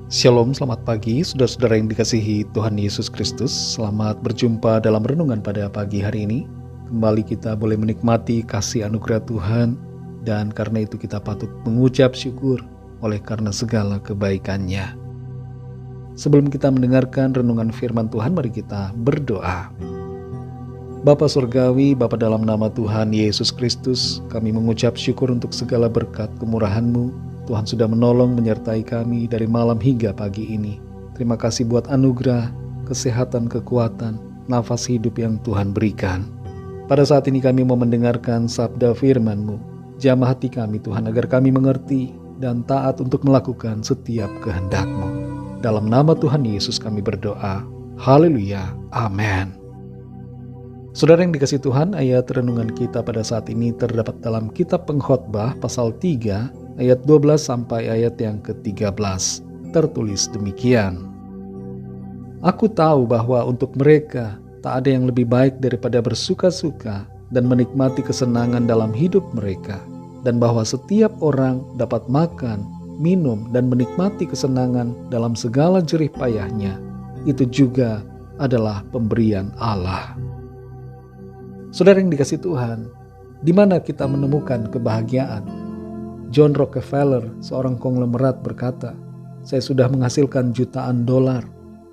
Shalom, selamat pagi saudara-saudara yang dikasihi Tuhan Yesus Kristus. Selamat berjumpa dalam renungan pada pagi hari ini. Kembali kita boleh menikmati kasih anugerah Tuhan, dan karena itu kita patut mengucap syukur oleh karena segala kebaikan-Nya. Sebelum kita mendengarkan renungan firman Tuhan, mari kita berdoa. Bapa Surgawi, Bapa dalam nama Tuhan Yesus Kristus, kami mengucap syukur untuk segala berkat kemurahan-Mu. Tuhan sudah menolong menyertai kami dari malam hingga pagi ini. Terima kasih buat anugerah, kesehatan, kekuatan, nafas hidup yang Tuhan berikan. Pada saat ini kami mau mendengarkan sabda firman-Mu. Jamah hati kami Tuhan agar kami mengerti dan taat untuk melakukan setiap kehendak-Mu. Dalam nama Tuhan Yesus kami berdoa. Haleluya. Amin. Saudara yang dikasihi Tuhan, ayat renungan kita pada saat ini terdapat dalam kitab Pengkhotbah pasal 3 ayat 12 sampai ayat yang ke-13. Tertulis demikian. Aku tahu bahwa untuk mereka tak ada yang lebih baik daripada bersuka-suka dan menikmati kesenangan dalam hidup mereka, dan bahwa setiap orang dapat makan, minum, dan menikmati kesenangan dalam segala jerih payahnya. Itu juga adalah pemberian Allah. Saudara yang dikasihi Tuhan, di mana kita menemukan kebahagiaan? John Rockefeller, seorang konglomerat, berkata, "Saya sudah menghasilkan jutaan dolar,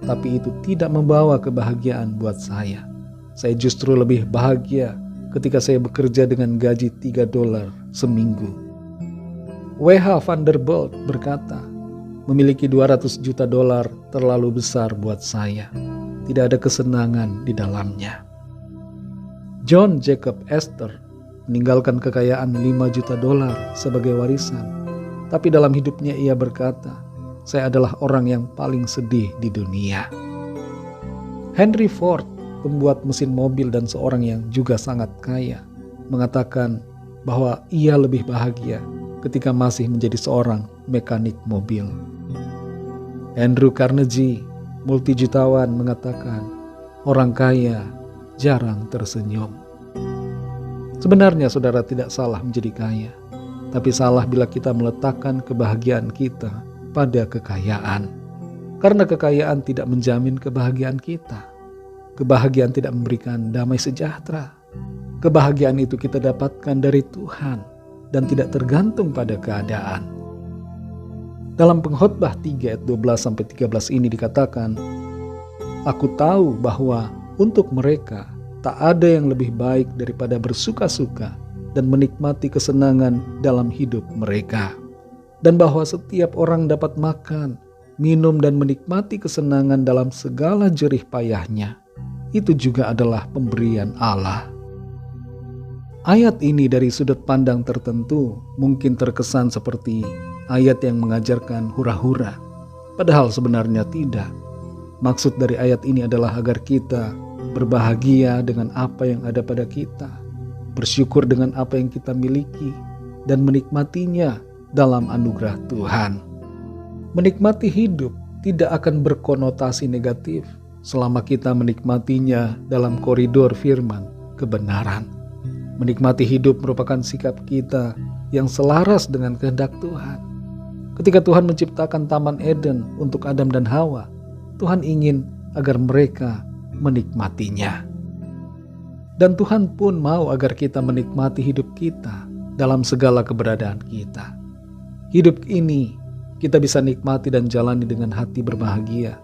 tapi itu tidak membawa kebahagiaan buat saya. Saya justru lebih bahagia ketika saya bekerja dengan gaji $3 seminggu." W.H. Vanderbilt berkata, "Memiliki $200 juta terlalu besar buat saya. Tidak ada kesenangan di dalamnya." John Jacob Astor meninggalkan kekayaan $5 juta sebagai warisan. Tapi dalam hidupnya ia berkata, "Saya adalah orang yang paling sedih di dunia." Henry Ford, pembuat mesin mobil dan seorang yang juga sangat kaya, mengatakan bahwa ia lebih bahagia ketika masih menjadi seorang mekanik mobil. Andrew Carnegie, multijutawan, mengatakan, "Orang kaya jarang tersenyum." Sebenarnya saudara tidak salah menjadi kaya, tapi salah bila kita meletakkan kebahagiaan kita pada kekayaan. Karena kekayaan tidak menjamin kebahagiaan kita. Kebahagiaan tidak memberikan damai sejahtera. Kebahagiaan itu kita dapatkan dari Tuhan dan tidak tergantung pada keadaan. Dalam Pengkhotbah 3 ayat 12-13 ini dikatakan, "Aku tahu bahwa untuk mereka tak ada yang lebih baik daripada bersuka-suka dan menikmati kesenangan dalam hidup mereka. Dan bahwa setiap orang dapat makan, minum, dan menikmati kesenangan dalam segala jerih payahnya. Itu juga adalah pemberian Allah." Ayat ini dari sudut pandang tertentu mungkin terkesan seperti ayat yang mengajarkan hura-hura. Padahal sebenarnya tidak. Maksud dari ayat ini adalah agar kita berbahagia dengan apa yang ada pada kita, bersyukur dengan apa yang kita miliki, dan menikmatinya dalam anugerah Tuhan. Menikmati hidup tidak akan berkonotasi negatif selama kita menikmatinya dalam koridor firman kebenaran. Menikmati hidup merupakan sikap kita yang selaras dengan kehendak Tuhan. Ketika Tuhan menciptakan Taman Eden untuk Adam dan Hawa, Tuhan ingin agar mereka menikmatinya. Dan Tuhan pun mau agar kita menikmati hidup kita dalam segala keberadaan kita. Hidup ini kita bisa nikmati dan jalani dengan hati berbahagia,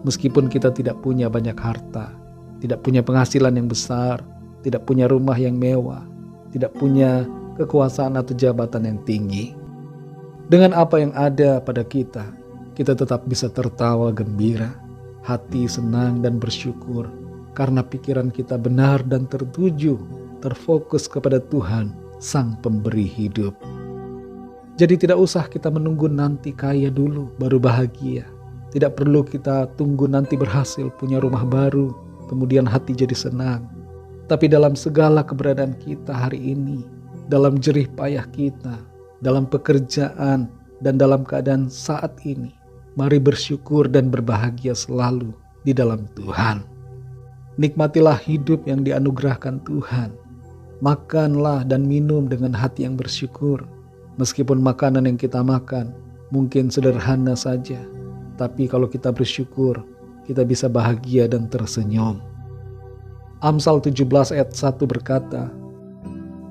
meskipun kita tidak punya banyak harta, tidak punya penghasilan yang besar, tidak punya rumah yang mewah, tidak punya kekuasaan atau jabatan yang tinggi. Dengan apa yang ada pada kita, kita tetap bisa tertawa gembira, hati senang dan bersyukur karena pikiran kita benar dan terfokus kepada Tuhan, Sang Pemberi hidup. Jadi tidak usah kita menunggu nanti kaya dulu baru bahagia. Tidak perlu kita tunggu nanti berhasil punya rumah baru, kemudian hati jadi senang. Tapi dalam segala keberadaan kita hari ini, dalam jerih payah kita, dalam pekerjaan, dan dalam keadaan saat ini, mari bersyukur dan berbahagia selalu di dalam Tuhan. Nikmatilah hidup yang dianugerahkan Tuhan. Makanlah dan minum dengan hati yang bersyukur. Meskipun makanan yang kita makan mungkin sederhana saja, Tapi kalau kita bersyukur, kita bisa bahagia dan tersenyum. Amsal 17 ayat 1 berkata,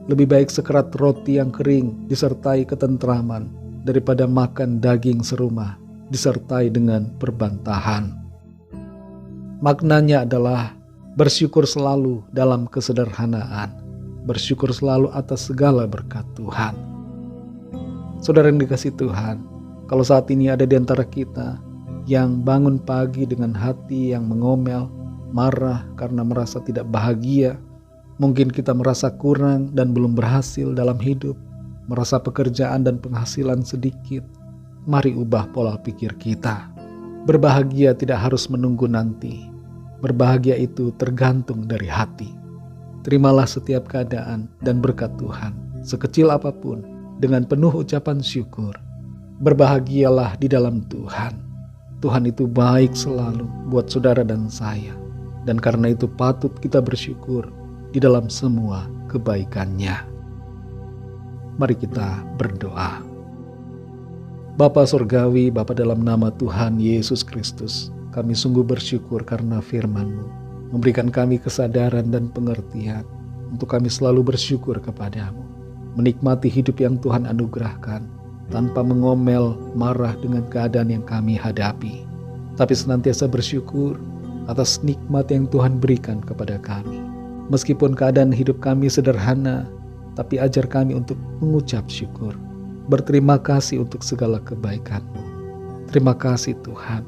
lebih baik sekerat roti yang kering disertai ketentraman daripada makan daging serumah disertai dengan perbantahan. Maknanya adalah bersyukur selalu dalam kesederhanaan, bersyukur selalu atas segala berkat Tuhan. Saudara yang dikasihi Tuhan, kalau saat ini ada di antara kita yang bangun pagi dengan hati yang mengomel, marah karena merasa tidak bahagia, mungkin kita merasa kurang dan belum berhasil dalam hidup, merasa pekerjaan dan penghasilan sedikit. Mari ubah pola pikir kita. Berbahagia tidak harus menunggu nanti. Berbahagia itu tergantung dari hati. Terimalah setiap keadaan dan berkat Tuhan, sekecil apapun, dengan penuh ucapan syukur. Berbahagialah di dalam Tuhan. Tuhan itu baik selalu buat saudara dan saya. Dan karena itu patut kita bersyukur di dalam semua kebaikannya. Mari kita berdoa. Bapa Surgawi, Bapa dalam nama Tuhan Yesus Kristus, kami sungguh bersyukur karena firman-Mu memberikan kami kesadaran dan pengertian untuk kami selalu bersyukur kepadamu, menikmati hidup yang Tuhan anugerahkan tanpa mengomel, marah dengan keadaan yang kami hadapi, tapi senantiasa bersyukur atas nikmat yang Tuhan berikan kepada kami. Meskipun keadaan hidup kami sederhana, tapi ajar kami untuk mengucap syukur, berterima kasih untuk segala kebaikan-Mu. Terima kasih Tuhan,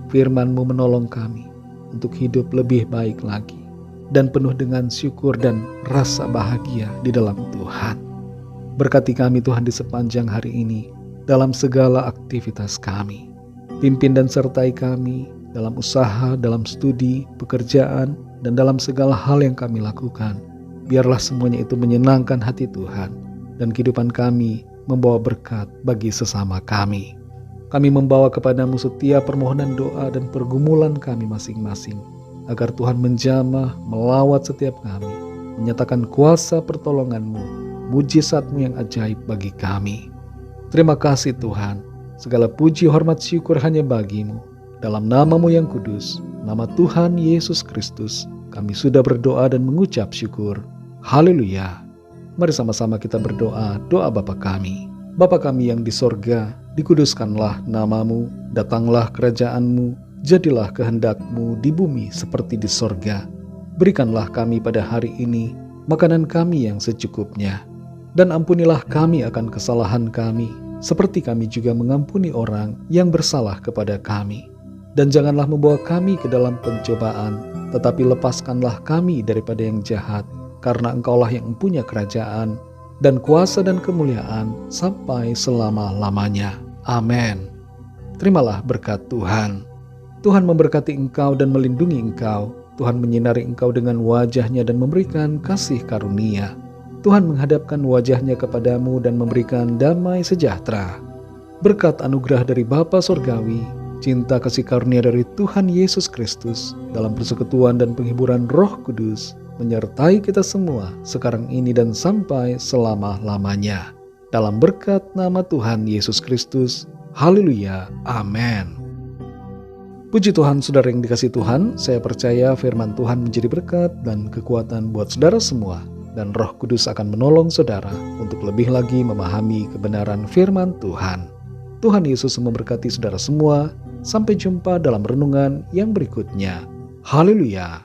firman-Mu menolong kami untuk hidup lebih baik lagi dan penuh dengan syukur dan rasa bahagia di dalam Tuhan. Berkati kami Tuhan di sepanjang hari ini dalam segala aktivitas kami. Pimpin dan sertai kami dalam usaha, dalam studi, pekerjaan, dan dalam segala hal yang kami lakukan. Biarlah semuanya itu menyenangkan hati Tuhan dan kehidupan kami membawa berkat bagi sesama kami. Kami membawa kepadamu setiap permohonan doa dan pergumulan kami masing-masing, agar Tuhan menjamah, melawat setiap kami, menyatakan kuasa pertolongan-Mu, mujizat-Mu yang ajaib bagi kami. Terima kasih Tuhan, segala puji hormat syukur hanya bagi-Mu. Dalam nama-Mu yang kudus, nama Tuhan Yesus Kristus, kami sudah berdoa dan mengucap syukur. Haleluya. Mari sama-sama kita berdoa, doa Bapa kami. Bapa kami yang di sorga, dikuduskanlah nama-Mu, datanglah kerajaan-Mu, jadilah kehendak-Mu di bumi seperti di sorga. Berikanlah kami pada hari ini makanan kami yang secukupnya, dan ampunilah kami akan kesalahan kami, seperti kami juga mengampuni orang yang bersalah kepada kami. Dan janganlah membawa kami ke dalam pencobaan, tetapi lepaskanlah kami daripada yang jahat, karena Engkaulah yang mempunyai kerajaan, dan kuasa dan kemuliaan sampai selama-lamanya. Amin. Terimalah berkat Tuhan. Tuhan memberkati engkau dan melindungi engkau. Tuhan menyinari engkau dengan wajah-Nya dan memberikan kasih karunia. Tuhan menghadapkan wajah-Nya kepadamu dan memberikan damai sejahtera. Berkat anugerah dari Bapa Surgawi, cinta kasih karunia dari Tuhan Yesus Kristus, dalam persekutuan dan penghiburan Roh Kudus, menyertai kita semua sekarang ini dan sampai selama-lamanya. Dalam berkat nama Tuhan Yesus Kristus. Haleluya. Amin. Puji Tuhan, saudara yang dikasihi Tuhan, saya percaya firman Tuhan menjadi berkat dan kekuatan buat saudara semua, dan Roh Kudus akan menolong saudara untuk lebih lagi memahami kebenaran firman Tuhan. Tuhan Yesus memberkati saudara semua. Sampai jumpa dalam renungan yang berikutnya. Haleluya.